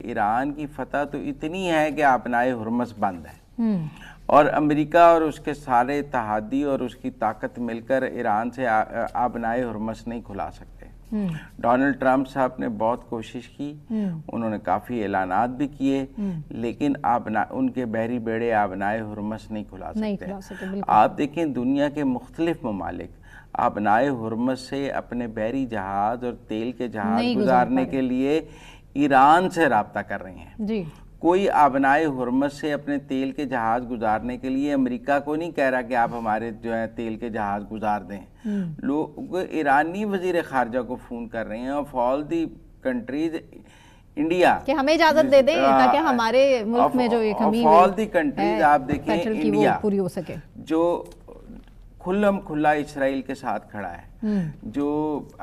ایران کی فتح تو اتنی ہے کہ آبنائے ہرمز بند ہے، اور امریکہ اور اس کے سارے اتحادی اور اس کی طاقت مل کر ایران سے آبنائے ہرمز نہیں کھلا سکتے۔ ڈونلڈ ٹرمپ صاحب نے بہت کوشش کی، انہوں نے کافی اعلانات بھی کیے، لیکن ان کے بحری بیڑے آبنائے ہرمز نہیں کھلا سکتے۔ آپ دیکھیں دنیا کے مختلف ممالک آبنائے ہرمز سے اپنے بحری جہاز اور تیل کے جہاز گزارنے کے لیے ایران سے رابطہ کر رہے ہیں۔ کوئی آبنائے ہرمز سے اپنے تیل کے جہاز گزارنے کے لیے امریکہ کو نہیں کہہ رہا کہ آپ ہمارے جو ہے تیل کے جہاز گزار دیں۔ لوگ ایرانی وزیر خارجہ کو فون کر رہے ہیں of all the countries India کہ ہمیں اجازت دے دیں تاکہ ہمارے ملک میں جو یہ کمی آف آل دی کنٹریز آپ دیکھیں انڈیا پوری ہو سکے، جو کھلم کھلا اسرائیل کے ساتھ کھڑا ہے، جو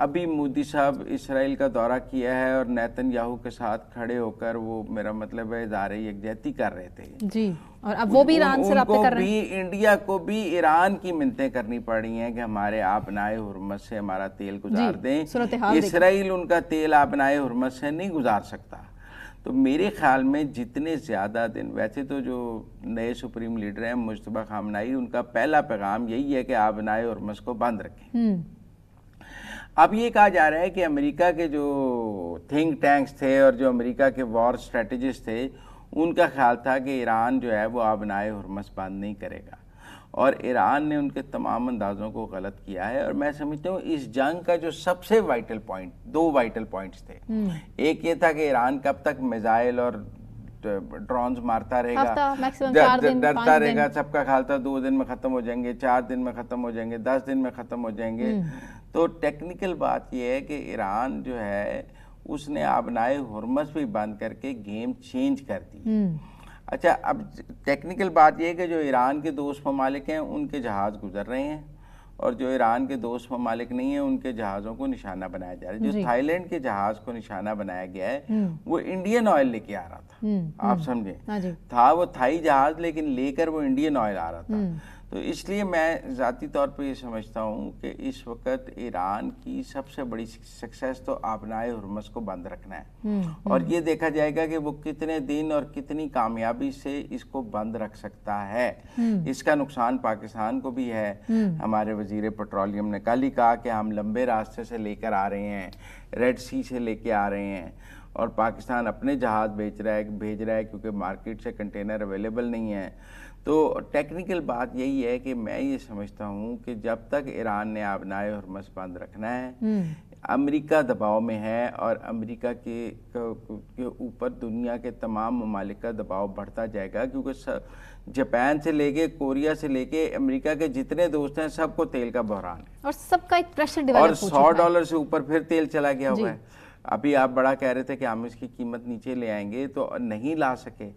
ابھی مودی صاحب اسرائیل کا دورہ کیا ہے اور نیتن یاہو کے ساتھ کھڑے ہو کر وہ میرا مطلب ہے اظہار یکجہتی کر رہے تھے جی، اور اب وہ بھی ایران سے رابطے کر رہے ہیں۔ انڈیا کو بھی ایران کی منتیں کرنی پڑی ہیں کہ ہمارے آبنائے ہرمز سے ہمارا تیل گزار دیں۔ اسرائیل ان کا تیل آبنائے ہرمز سے نہیں گزار سکتا۔ تو میرے خیال میں جتنے زیادہ دن، ویسے تو جو نئے سپریم لیڈر ہیں مجتبیٰ خامنہئی، ان کا پہلا پیغام یہی ہے کہ آبنائے ہرمز کو بند رکھیں۔ اب یہ کہا جا رہا ہے کہ امریکہ کے جو تھنک ٹینکس تھے اور جو امریکہ کے وار اسٹریٹجسٹ تھے، ان کا خیال تھا کہ ایران جو ہے وہ آبنائے ہرمز بند نہیں کرے گا، اور ایران نے ان کے تمام اندازوں کو غلط کیا ہے۔ اور میں سمجھتا ہوں اس جنگ کا جو سب سے وائٹل پوائنٹ، دو وائٹل پوائنٹس تھے، ایک یہ تھا کہ ایران کب تک میزائل اور ڈرونز مارتا رہے گا، ڈرتا رہے گا۔ سب کا خیال تھا 2 دن میں ختم ہو جائیں گے، 4 دن میں ختم ہو جائیں گے، 10 دن میں ختم ہو جائیں گے۔ تو ٹیکنیکل بات یہ ہے کہ ایران جو ہے اس نے آبنائے ہرمز بھی بند کر کے گیم چینج کر دی۔ اچھا، اب ٹیکنیکل بات یہ ہے کہ جو ایران کے دوست ممالک ہیں ان کے جہاز گزر رہے ہیں، اور جو ایران کے دوست ممالک نہیں ہیں ان کے جہازوں کو نشانہ بنایا جا رہا ہے۔ جو تھائی لینڈ کے جہاز کو نشانہ بنایا گیا ہے وہ انڈین آئل لے کے آ رہا تھا، آپ سمجھیں، تھا وہ تھائی جہاز لیکن لے کر وہ انڈین آئل آ رہا تھا۔ تو اس لیے میں ذاتی طور پہ یہ سمجھتا ہوں کہ اس وقت ایران کی سب سے بڑی سکسیس تو آبنائے ہرمز کو بند رکھنا ہے، اور یہ دیکھا جائے گا کہ وہ کتنے دن اور کتنی کامیابی سے اس کو بند رکھ سکتا ہے۔ اس کا نقصان پاکستان کو بھی ہے۔ ہمارے وزیر پیٹرولیم نے کل ہی کہا کہ ہم لمبے راستے سے لے کر آ رہے ہیں، ریڈ سی سے لے کے آ رہے ہیں، اور پاکستان اپنے جہاز بھیج رہا ہے کیونکہ مارکیٹ سے کنٹینر اویلیبل نہیں ہے۔ تو ٹیکنیکل بات یہی ہے کہ میں یہ سمجھتا ہوں کہ جب تک ایران نے آبنائے ہرمز بند رکھنا ہے، امریکہ دباؤ میں ہے، اور امریکہ کے اوپر دنیا کے تمام ممالک کا دباؤ بڑھتا جائے گا، کیونکہ جاپان سے لے کے کوریا سے لے کے امریکہ کے جتنے دوست ہیں سب کو تیل کا بحران ہے، اور سب کا ایک پریشر ڈیولپ ہو چکا ہے، اور $100 سے اوپر پھر تیل چلا گیا ہوا ہے۔ ابھی آپ بڑا کہہ رہے تھے کہ ہم اس کی قیمت نیچے لے آئیں گے، تو نہیں لا سکے۔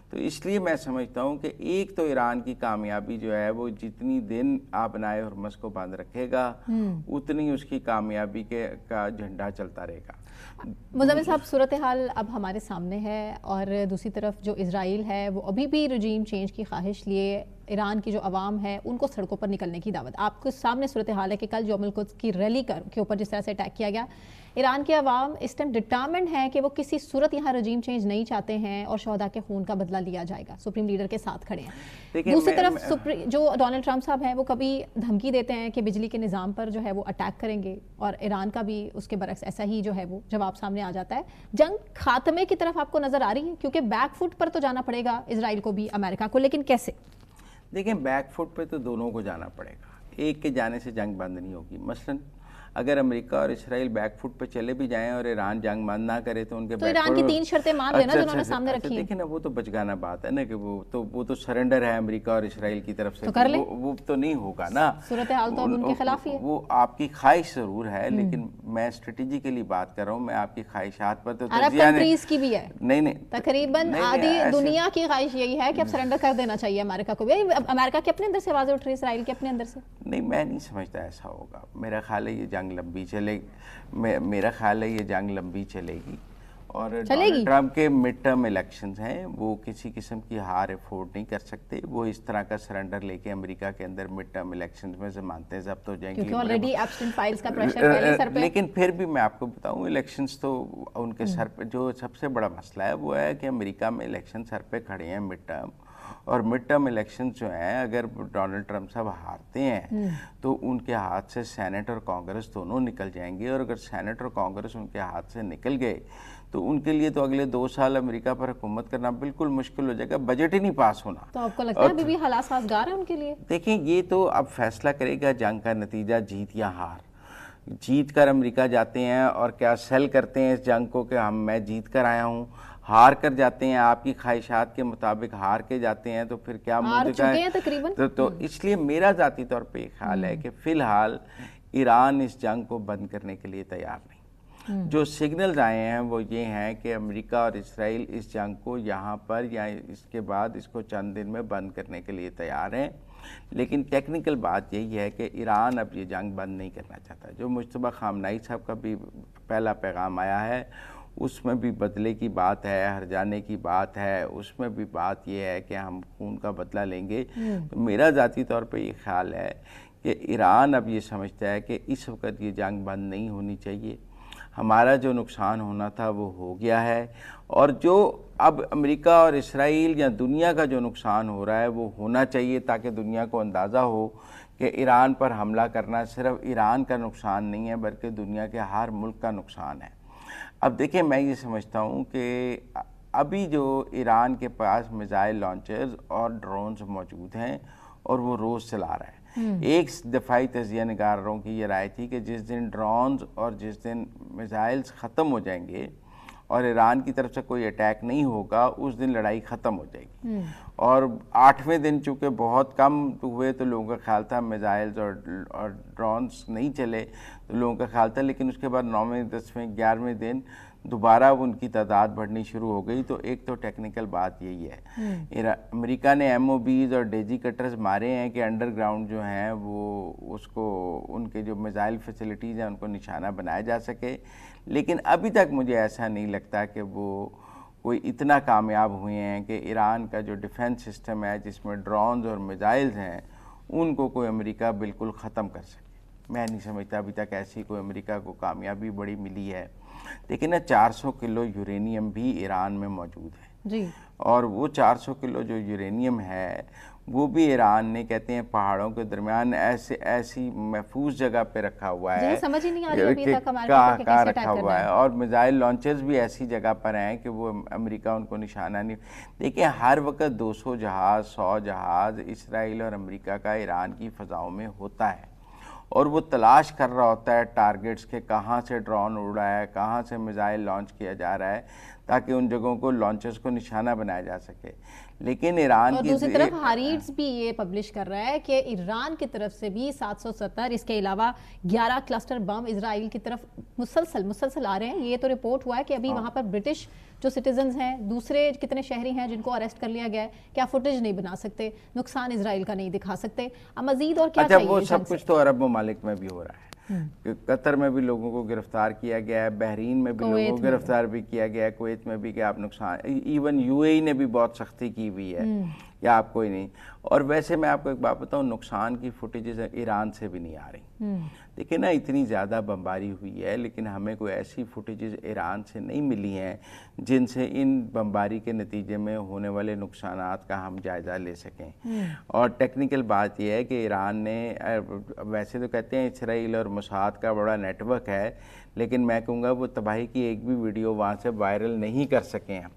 تو اس لیے میں سمجھتا ہوں کہ ایک تو ایران کی کامیابی جو ہے وہ جتنی دن آبنائے ہرمز کو بند رکھے گا اتنی اس کی کامیابی کا جھنڈا چلتا رہے گا۔ مزمل صاحب، صورتحال اب ہمارے سامنے ہے، اور دوسری طرف جو اسرائیل ہے وہ ابھی بھی رجیم چینج کی خواہش لیے ایران کی جو عوام ہے ان کو سڑکوں پر نکلنے کی دعوت۔ آپ کے سامنے صورتحال ہے کہ کل یوم القدس کی ریلی کے اوپر جس طرح سے اٹیک کیا گیا، ایران کی عوام اس ٹائم ڈٹرمنڈ ہے کہ وہ کسی صورت یہاں رجیم چینج نہیں چاہتے ہیں، اور شہداء کے خون کا بدلہ لیا جائے گا، سپریم لیڈر کے ساتھ کھڑے ہیں۔ دوسری طرف جو ڈونلڈ ٹرمپ صاحب ہیں وہ کبھی دھمکی دیتے ہیں کہ بجلی کے نظام پر جو ہے وہ اٹیک کریں گے، اور ایران کا بھی اس کے برعکس ایسا ہی جو ہے وہ جواب سامنے آ جاتا ہے۔ جنگ خاتمے کی طرف آپ کو نظر آ رہی ہے؟ کیونکہ بیک فٹ پر تو جانا پڑے گا اسرائیل کو بھی، امریکہ کو، لیکن کیسے؟ دیکھیں، بیک فٹ پہ تو دونوں کو جانا پڑے گا، ایک کے جانے سے جنگ بند نہیں ہوگی۔ مثلاً اگر امریکہ اور اسرائیل بیک فٹ پہ چلے بھی جائیں اور ایران جنگ بند نہ کرے تو ان کے ایران کی 3 شرطیں مان لینا جو انہوں نے سامنے رکھی ہیں۔ دیکھیں نا، وہ تو بچگانا بات ہے نا کہ وہ تو سرنڈر ہے امریکہ اور اسرائیل کی طرف سے، وہ تو نہیں ہوگا نا۔ صورتحال تو اب ان کے خلاف ہی ہے۔ وہ آپ کی خواہش ضرور ہے، لیکن میں اسٹریٹجیکلی بات کر رہا ہوں، میں آپ کی خواہشات پر تو عرب کنٹریز کی بھی ہے، نہیں، تقریباً آدھی دنیا کی خواہش یہی ہے کہ اب سرنڈر کر دینا چاہیے امریکہ کو بھی۔ امریکہ کے اپنے اندر سے آوازیں اٹھ رہی ہے، اسرائیل کے اپنے اندر سے۔ نہیں، میں نہیں سمجھتا ایسا ہوگا۔ میرا خیال ہے یہ جنگ لمبی چلے گی، میرا خیال ہے یہ جنگ لمبی چلے گی، اور ڈونلڈ ٹرمپ کے مڈ ٹرم الیکشنز ہیں، وہ کسی قسم کی ہار افورڈ نہیں کر سکتے، وہ اس طرح کا سرنڈر لے کے امریکہ کے اندر مڈ ٹرم الیکشنز میں ضمانتیں ضبط ہو جائیں گی، کیونکہ آلریڈی ایبسٹن فائلز کا پریشر پہلے سر پہ. لیکن پھر بھی میں آپ کو بتاؤں الیکشنز تو ان کے سر پہ جو سب سے بڑا مسئلہ ہے وہ ہے کہ امریکہ میں الیکشن سر پہ کھڑے ہیں مڈ ٹرم، اور مڈ ٹرم الیکشن جو ہیں اگر ڈونلڈ ٹرمپ صاحب ہارتے ہیں تو ان کے ہاتھ سے سینٹ اور کانگریس دونوں نکل جائیں گے، اور اگر سینٹ اور کانگریس ان کے ہاتھ سے نکل گئے تو ان کے لیے تو اگلے 2 سال امریکہ پر حکومت کرنا بالکل مشکل ہو جائے گا، بجٹ ہی نہیں پاس ہونا. تو آپ کو لگتا ہے ابھی بھی حالات سازگار ہیں ان کے لیے؟ دیکھیں یہ تو اب فیصلہ کرے گا جنگ کا نتیجہ، جیت یا ہار. جیت کر امریکہ جاتے ہیں اور کیا سیل کرتے ہیں اس جنگ کو کہ میں جیت کر آیا ہوں، ہار کر جاتے ہیں آپ کی خواہشات کے مطابق ہار کے جاتے ہیں تو پھر کیا ہار چکے ہیں تقریباً. تو اس لیے میرا ذاتی طور پہ یہ خیال ہے کہ فی الحال ایران اس جنگ کو بند کرنے کے لیے تیار نہیں. جو سگنلز آئے ہیں وہ یہ ہیں کہ امریکہ اور اسرائیل اس جنگ کو یہاں پر یا اس کے بعد اس کو چند دن میں بند کرنے کے لیے تیار ہیں، لیکن ٹیکنیکل بات یہی ہے کہ ایران اب یہ جنگ بند نہیں کرنا چاہتا. جو مجتبیٰ خامنہئی صاحب کا بھی پہلا پیغام آیا ہے اس میں بھی بدلے کی بات ہے، ہر جانے کی بات ہے، اس میں بھی بات یہ ہے کہ ہم خون کا بدلہ لیں گے. تو میرا ذاتی طور پہ یہ خیال ہے کہ ایران اب یہ سمجھتا ہے کہ اس وقت یہ جنگ بند نہیں ہونی چاہیے، ہمارا جو نقصان ہونا تھا وہ ہو گیا ہے، اور جو اب امریکہ اور اسرائیل یا دنیا کا جو نقصان ہو رہا ہے وہ ہونا چاہیے تاکہ دنیا کو اندازہ ہو کہ ایران پر حملہ کرنا صرف ایران کا نقصان نہیں ہے بلکہ دنیا کے ہر ملک کا نقصان ہے. اب دیکھیں میں یہ سمجھتا ہوں کہ ابھی جو ایران کے پاس میزائل لانچرز اور ڈرونز موجود ہیں اور وہ روز چلا رہا ہے. ایک دفاعی تجزیہ نگاروں کی یہ رائے تھی کہ جس دن ڈرونز اور جس دن میزائلز ختم ہو جائیں گے اور ایران کی طرف سے کوئی اٹیک نہیں ہوگا اس دن لڑائی ختم ہو جائے گی. اور 8ویں دن چونکہ بہت کم ہوئے تو لوگوں کا خیال تھا میزائلز اور ڈرونز نہیں چلے تو لوگوں کا خیال تھا، لیکن اس کے بعد 9ویں 10ویں 11ویں دن دوبارہ ان کی تعداد بڑھنی شروع ہو گئی. تو ایک تو ٹیکنیکل بات یہی ہے، امریکہ نے MOBs اور ڈیزی کٹرز مارے ہیں کہ انڈر گراؤنڈ جو ہیں وہ اس کو ان کے جو میزائل فیسلٹیز ہیں ان کو نشانہ بنایا جا سکے، لیکن ابھی تک مجھے ایسا نہیں لگتا کہ وہ کوئی اتنا کامیاب ہوئے ہیں کہ ایران کا جو ڈیفنس سسٹم ہے جس میں ڈرونز اور میزائلز ہیں ان کو کوئی امریکہ بالکل ختم کر سکے. میں نہیں سمجھتا ابھی تک ایسی کوئی امریکہ کو کامیابی بڑی ملی ہے. لیکن نا 400 کلو یورینیم بھی ایران میں موجود ہے جی، اور وہ 400 کلو جو یورینیم ہے وہ بھی ایران نے کہتے ہیں پہاڑوں کے درمیان ایسی محفوظ جگہ پہ رکھا ہوا ہے، سمجھ ہی نہیں آ رہی ابھی تک ہمارے کو کہاں رکھا ہوا ہے، اور میزائل لانچرز بھی ایسی جگہ پر ہیں کہ وہ امریکہ ان کو نشانہ نہیں. دیکھیں ہر وقت 200 جہاز 100 جہاز اسرائیل اور امریکہ کا ایران کی فضاؤں میں ہوتا ہے اور وہ تلاش کر رہا ہوتا ہے ٹارگٹس کے کہاں سے ڈرون اڑ رہا ہے، کہاں سے میزائل لانچ کیا جا رہا ہے تاکہ ان جگہوں کو لانچرز کو نشانہ بنایا جا سکے. لیکن ایران اور کی دوسری طرف ہاریٹس بھی یہ پبلش کر رہا ہے کہ ایران کی طرف سے بھی 770 اس کے علاوہ 11 کلسٹر بم اسرائیل کی طرف مسلسل آ رہے ہیں. یہ تو رپورٹ ہوا ہے کہ ابھی وہاں پر برٹش جو سٹیزنز ہیں، دوسرے کتنے شہری ہیں جن کو اریسٹ کر لیا گیا ہے، کیا فوٹیج نہیں بنا سکتے، نقصان اسرائیل کا نہیں دکھا سکتے. اب مزید اور کیا چاہیے؟ وہ سب کچھ تو عرب ممالک میں بھی ہو رہا ہے. قطر میں بھی لوگوں کو گرفتار کیا گیا ہے، بحرین میں بھی لوگوں کو گرفتار بھی کیا گیا ہے، کویت میں بھی کہ آپ نقصان، ایون UAE نے بھی بہت سختی کی ہوئی ہے کہ آپ کوئی نہیں. اور ویسے میں آپ کو ایک بات بتاؤں، نقصان کی فوٹیجز ایران سے بھی نہیں آ رہی. دیکھیں نا اتنی زیادہ بمباری ہوئی ہے لیکن ہمیں کوئی ایسی فوٹیجز ایران سے نہیں ملی ہیں جن سے ان بمباری کے نتیجے میں ہونے والے نقصانات کا ہم جائزہ لے سکیں. اور ٹیکنیکل بات یہ ہے کہ ایران نے ویسے تو کہتے ہیں اسرائیل اور موساد کا بڑا نیٹ ورک ہے، لیکن میں کہوں گا وہ تباہی کی ایک بھی ویڈیو وہاں سے وائرل نہیں کر سکے ہیں.